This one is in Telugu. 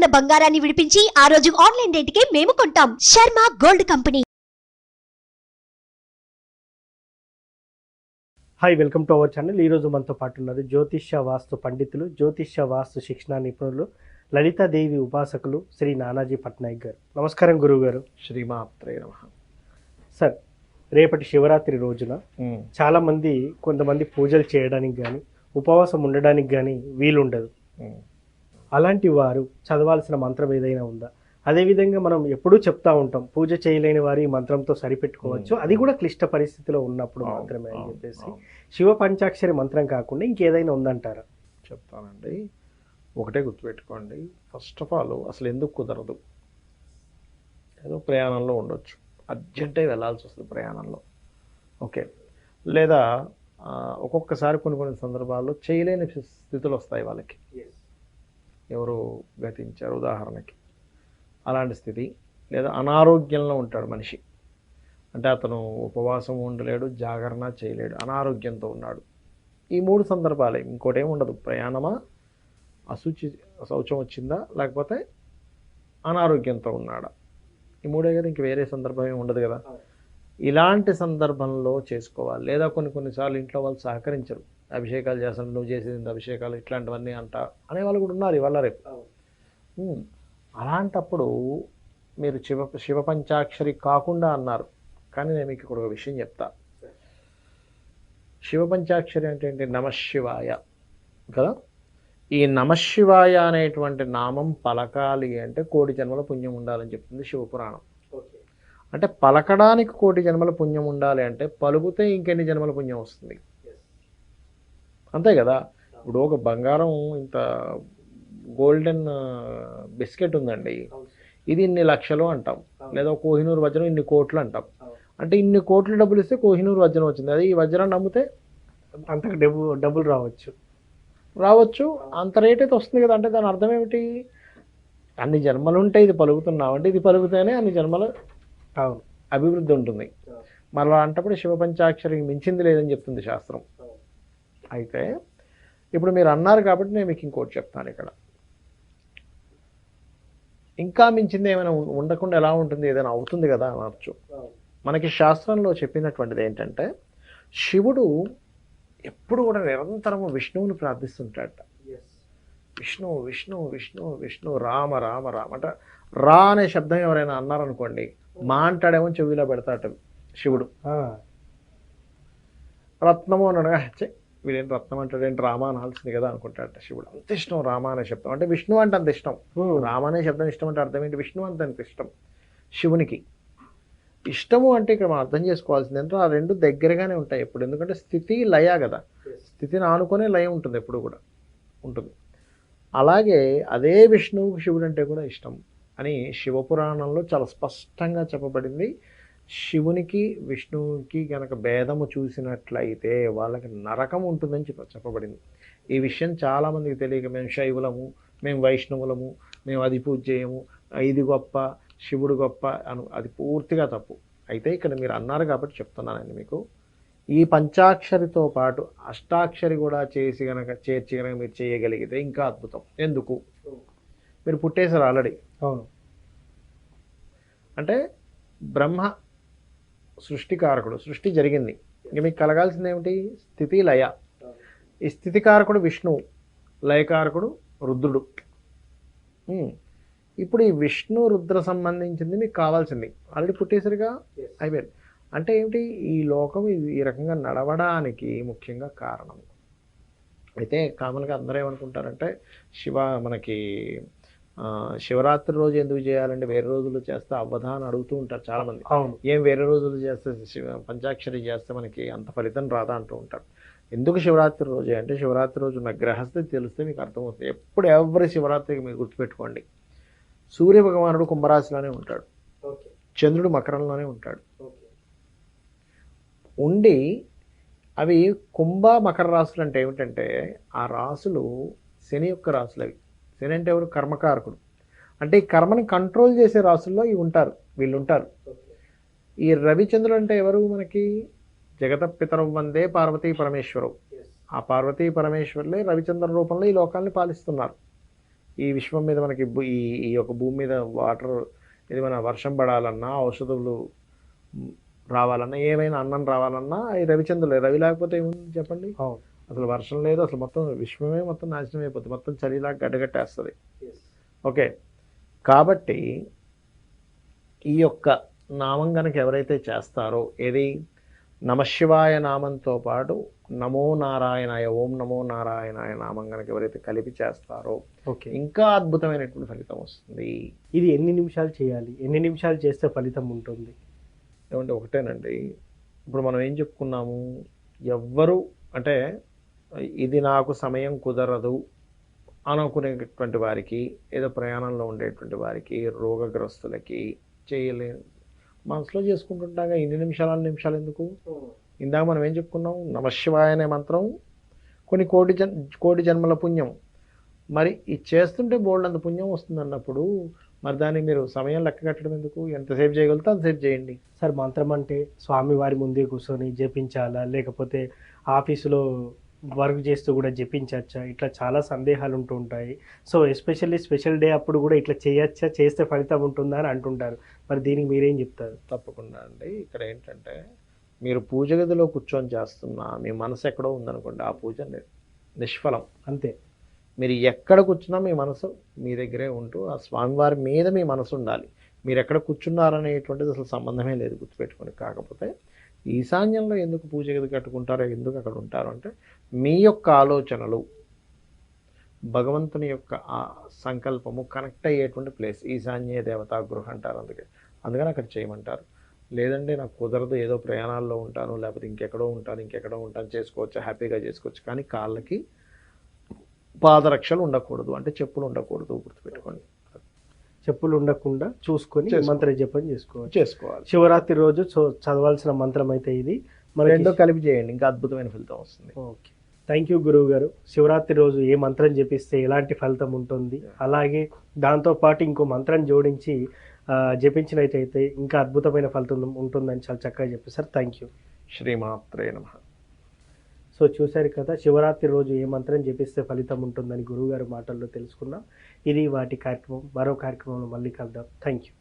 ఉన్న బంగారాన్ని విడిపించి ఆ రోజు ఆన్లైన్ రేటుకే మేము కొంటాం. Sharma gold company. Hi, welcome to our channel. ఈరోజు మనతో పాటు ఉన్నారు జ్యోతిష్య వాస్తు పండితులు, జ్యోతిష్య వాస్తు శిక్షణ నిపుణులు, లలితాదేవి ఉపాసకులు శ్రీ నానాజీ పట్నాయక్ గారు. నమస్కారం గురువు గారు. శ్రీమాత్రే నమః. సార్, రేపటి శివరాత్రి రోజున చాలామంది కొంతమంది పూజలు చేయడానికి కానీ ఉపవాసం ఉండడానికి కానీ వీలుండదు. అలాంటి వారు చదవాల్సిన మంత్రం ఏదైనా ఉందా? అదేవిధంగా మనం ఎప్పుడూ చెప్తా ఉంటాం, పూజ చేయలేని వారు ఈ మంత్రంతో సరిపెట్టుకోవచ్చు, అది కూడా క్లిష్ట పరిస్థితిలో ఉన్నప్పుడు మాత్రమే అని చెప్పేసి. శివ పంచాక్షరి మంత్రం కాకుండా ఇంకేదైనా ఉందంటారా? చెప్తానండి. ఒకటే గుర్తుపెట్టుకోండి, ఫస్ట్ ఆఫ్ ఆల్ అసలు ఎందుకు కుదరదు? ఏదో ప్రయాణంలో ఉండొచ్చు, అర్జెంటే వెళ్ళాల్సి వస్తుంది ప్రయాణంలో, ఓకే. లేదా ఒక్కొక్కసారి కొన్ని సందర్భాల్లో చేయలేని స్థితులు వస్తాయి వాళ్ళకి, ఎవరు గతించారు ఉదాహరణకి, అలాంటి స్థితి. లేదా అనారోగ్యంలో ఉంటాడు మనిషి, అంటే అతను ఉపవాసం ఉండలేడు, జాగరణ చేయలేడు, అనారోగ్యంతో ఉన్నాడు. ఈ మూడు సందర్భాలే, ఇంకోటి ఏమి ఉండదు. ప్రయాణమా, శౌచం వచ్చిందా, లేకపోతే అనారోగ్యంతో ఉన్నాడా, ఈ మూడే కదా, ఇంక వేరే సందర్భం ఏమి ఉండదు కదా. ఇలాంటి సందర్భంలో చేసుకోవాలి. లేదా కొన్నిసార్లు ఇంట్లో వాళ్ళు సహకరించరు, అభిషేకాలు చేస్తాను, నువ్వు చేసేది అభిషేకాలు ఇట్లాంటివన్నీ అనేవాళ్ళు కూడా ఉన్నారు ఇవాళ రేపు. అలాంటప్పుడు మీరు శివ పంచాక్షరి కాకుండా అన్నారు, కానీ నేను మీకు ఇక్కడ ఒక విషయం చెప్తా. శివ పంచాక్షరి అంటే ఏంటి? నమశివాయ కదా. ఈ నమశివాయ అనేటువంటి నామం పలకాలి అంటే 1,000,000 జన్మల పుణ్యం ఉండాలని చెప్తుంది శివపురాణం. అంటే పలకడానికి 1,000,000 జన్మల పుణ్యం ఉండాలి అంటే పలుకుతే ఇంకెన్ని జన్మల పుణ్యం వస్తుంది, అంతే కదా. ఇప్పుడు ఒక బంగారం ఇంత గోల్డెన్ బిస్కెట్ ఉందండి, ఇది ఇన్ని లక్షలు అంటాం, లేదా కోహినూరు వజ్రం ఇన్ని కోట్లు అంటాం. అంటే ఇన్ని కోట్లు డబ్బులు ఇస్తే కోహినూరు వజ్రం వచ్చింది. అది ఈ వజ్రాన్ని నమ్మితే అంతకు డబ్బులు రావచ్చు, అంత రేట్ అయితే వస్తుంది కదా. అంటే దాని అర్థం ఏమిటి? అన్ని జన్మలు ఉంటే ఇది పలుకుతున్నావు అంటే ఇది పలుకుతేనే అన్ని జన్మలు అభివృద్ధి ఉంటుంది. మళ్ళీ అంటప్పుడు శివ పంచాక్షరికి మించింది లేదని చెప్తుంది శాస్త్రం. అయితే ఇప్పుడు మీరు అన్నారు కాబట్టి నేను మీకు ఇంకోటి చెప్తాను. ఇక్కడ ఇంకా మించింది ఏమైనా ఉండకుండా ఎలా ఉంటుంది? ఏదైనా అవుతుంది కదా అనొచ్చు. మనకి శాస్త్రంలో చెప్పినటువంటిది ఏంటంటే, శివుడు ఎప్పుడు కూడా నిరంతరము విష్ణువుని ప్రార్థిస్తుంటాడట. విష్ణు విష్ణు విష్ణు విష్ణు రామ రామ రామ అంటే రా అనే శబ్దం ఎవరైనా అన్నారనుకోండి, మా అంటాడేమో చెవిలో పెడతాట శివుడు. రత్నము అన్నాడు, వీడేంటి రత్నం అంటాడేంటి, రామ అనాల్సింది కదా అనుకుంటాడట శివుడు. అంత ఇష్టం రామ అనే శబ్దం అంటే, విష్ణు అంటే అంత ఇష్టం. రామ అనే శబ్దం ఇష్టం అంటే అర్థం ఏంటి? విష్ణు అంటే అంత ఇష్టం శివునికి. ఇష్టము అంటే ఇక్కడ మనం అర్థం చేసుకోవాల్సింది ఏంటంటే, ఆ రెండు దగ్గరగానే ఉంటాయి ఎప్పుడు. ఎందుకంటే స్థితి లయ కదా, స్థితిని ఆనుకునే లయ ఉంటుంది, ఎప్పుడు కూడా ఉంటుంది. అలాగే అదే విష్ణువుకి శివుడు అంటే కూడా ఇష్టం అని శివపురాణంలో చాలా స్పష్టంగా చెప్పబడింది. శివునికి విష్ణువుకి కనుక భేదము చూసినట్లయితే వాళ్ళకి నరకం ఉంటుందని చెప్పబడింది. ఈ విషయం చాలామందికి తెలియక, మేము శైవులము, మేము వైష్ణవులము, మేము అది పూజ చేయము, ఇది గొప్ప, శివుడు గొప్ప అది పూర్తిగా తప్పు. అయితే ఇక్కడ మీరు అన్నారు కాబట్టి చెప్తున్నానండి మీకు. ఈ పంచాక్షరితో పాటు అష్టాక్షరి కూడా చేర్చి కనుక మీరు చేయగలిగితే ఇంకా అద్భుతం. ఎందుకు? మీరు పుట్టేశారు ఆల్రెడీ. అవును. అంటే బ్రహ్మ సృష్టికారకుడు, సృష్టి జరిగింది. ఇంక మీకు కలగాల్సింది ఏమిటి? స్థితి లయ. ఈ స్థితికారకుడు విష్ణువు, లయకారకుడు రుద్రుడు. ఇప్పుడు ఈ విష్ణు రుద్ర సంబంధించింది మీకు కావాల్సింది ఆల్రెడీ పుట్టేసరిగా అయిపోయింది. అంటే ఏమిటి? ఈ లోకం ఈ రకంగా నడవడానికి ముఖ్యంగా కారణం. అయితే కామన్గా అందరూ ఏమనుకుంటారంటే, మనకి శివరాత్రి రోజు ఎందుకు చేయాలంటే వేరే రోజులు చేస్తే అవ్వదా అని అడుగుతూ ఉంటారు చాలామంది. ఏం వేరే రోజులు చేస్తే పంచాక్షరి చేస్తే మనకి అంత ఫలితం రాదా అంటూ ఉంటారు. ఎందుకు శివరాత్రి రోజే అంటే, శివరాత్రి రోజు ఉన్న గ్రహస్థితి తెలిస్తే మీకు అర్థమవుతుంది. ఎప్పుడు ఎవరి శివరాత్రికి మీరు గుర్తుపెట్టుకోండి, సూర్య భగవానుడు కుంభరాశిలోనే ఉంటాడు, చంద్రుడు మకరంలోనే ఉంటాడు. ఉండి అవి కుంభ మకర రాశులు అంటే ఏమిటంటే, ఆ రాశులు శని యొక్క రాశులు. అవి శని అంటే ఎవరు? కర్మకారకుడు. అంటే ఈ కర్మని కంట్రోల్ చేసే రాశుల్లో వీళ్ళు ఉంటారు. ఈ రవిచంద్రుడు అంటే ఎవరు? మనకి జగత పితరం వందే పార్వతీ పరమేశ్వరు. ఆ పార్వతీ పరమేశ్వరులే రవిచంద్ర రూపంలో ఈ లోకాన్ని పాలిస్తున్నారు. ఈ విశ్వం మీద మనకి ఈ ఈ యొక్క భూమి మీద వాటర్ ఇది మన వర్షం పడాలన్నా ఔషధులు రావాలన్నా ఏమైనా అన్నం రావాలన్నా ఈ రవిచంద్రులే. రవి లేకపోతే ఏముంది చెప్పండి? అసలు వర్షం లేదు, అసలు మొత్తం విశ్వమే మొత్తం నాశనం అయిపోతుంది, మొత్తం చలిలాగా గడ్డగట్టేస్తుంది. ఓకే, కాబట్టి ఈ యొక్క నామం కనుక ఎవరైతే చేస్తారో, ఏది నమశివాయ నామంతో పాటు నమో నారాయణాయ, ఓం నమో నారాయణాయ నామం కనుక ఎవరైతే కలిపి చేస్తారో ఇంకా అద్భుతమైనటువంటి ఫలితం వస్తుంది. ఇది ఎన్ని నిమిషాలు చేయాలి, ఎన్ని నిమిషాలు చేస్తే ఫలితం ఉంటుంది? ఏమంటే ఒకటేనండి, ఇప్పుడు మనం ఏం చెప్పుకున్నాము, ఎవ్వరు అంటే ఇది నాకు సమయం కుదరదు అనుకునేటువంటి వారికి, ఏదో ప్రయాణంలో ఉండేటువంటి వారికి, రోగగ్రస్తులకి చేయలేని మనసులో చేసుకుంటుంటాగా ఇన్ని నిమిషాలు ఎందుకు? ఇందాక మనం ఏం చెప్పుకున్నాం, నమశివాయ అనే మంత్రం కొన్ని కోటి జన్మల పుణ్యం. మరి ఇది చేస్తుంటే బోల్డ్ అంత పుణ్యం వస్తుంది అన్నప్పుడు మరి దాన్ని మీరు సమయం లెక్క కట్టడం ఎందుకు? ఎంతసేపు చేయగలిగితే అంతసేపు చేయండి. సార్, మంత్రం అంటే స్వామివారి ముందే కూర్చొని జపించాలా, లేకపోతే ఆఫీసులో వర్క్ చేస్తూ కూడా జపించచ్చా? ఇట్లా చాలా సందేహాలు ఉంటూ ఉంటాయి. సో ఎస్పెషల్లీ స్పెషల్ డే అప్పుడు కూడా ఇట్లా చేయొచ్చా, చేస్తే ఫలితం ఉంటుందా అని అంటుంటారు. మరి దీనికి మీరేం చెప్తారు? తప్పకుండా అండి, ఇక్కడ ఏంటంటే మీరు పూజ గదిలో కూర్చొని చేస్తున్నా మీ మనసు ఎక్కడో ఉందనుకోండి, ఆ పూజ నిష్ఫలం. అంతే. మీరు ఎక్కడ కూర్చున్నా మీ మనసు మీ దగ్గరే ఉంటూ ఆ స్వామివారి మీద మీ మనసు ఉండాలి. మీరు ఎక్కడ కూర్చున్నారనేటువంటిది అసలు సంబంధమే లేదు, గుర్తుపెట్టుకోండి. కాకపోతే ఈశాన్యంలో ఎందుకు పూజ గది కట్టుకుంటారో, ఎందుకు అక్కడ ఉంటారో అంటే మీ యొక్క ఆలోచనలు భగవంతుని యొక్క ఆ సంకల్పము కనెక్ట్ అయ్యేటువంటి ప్లేస్ ఈశాన్య దేవతా గృహ అంటారు. అందుకని అక్కడ చేయమంటారు. లేదంటే నాకు కుదరదు, ఏదో ప్రయాణాల్లో ఉంటాను, లేకపోతే ఇంకెక్కడో ఉంటాను చేసుకోవచ్చు, హ్యాపీగా చేసుకోవచ్చు. కానీ కాళ్ళకి పాదరక్షలు ఉండకూడదు, అంటే చెప్పులు ఉండకూడదు, గుర్తుపెట్టుకోండి. చెప్పులు ఉండకుండా చూసుకొని మంత్ర జపం చేసుకోవాలి. శివరాత్రి రోజు చదవాల్సిన మంత్రం అయితే ఇది. రెండో కలిపి చేయండి, ఇంకా అద్భుతమైన ఫలితం వస్తుంది. ఓకే, థ్యాంక్ యూ గురువు గారు. శివరాత్రి రోజు ఏ మంత్రం జపిస్తే ఎలాంటి ఫలితం ఉంటుంది, అలాగే దాంతోపాటు ఇంకో మంత్రం జోడించి జపించినట్టయితే ఇంకా అద్భుతమైన ఫలితం ఉంటుందని చాలా చక్కగా చెప్పారు. Thank you. శ్రీమాత్రే నమః. సో చూశారు కదా, శివరాత్రి రోజు ఏ మంత్రం జపిస్తే ఫలితం ఉంటుందని గురువుగారి మాటల్లో తెలుసుకున్నాం. ఇది వాటి కార్యక్రమం. మరో కార్యక్రమంలో మళ్ళీ కలుద్దాం. Thank you.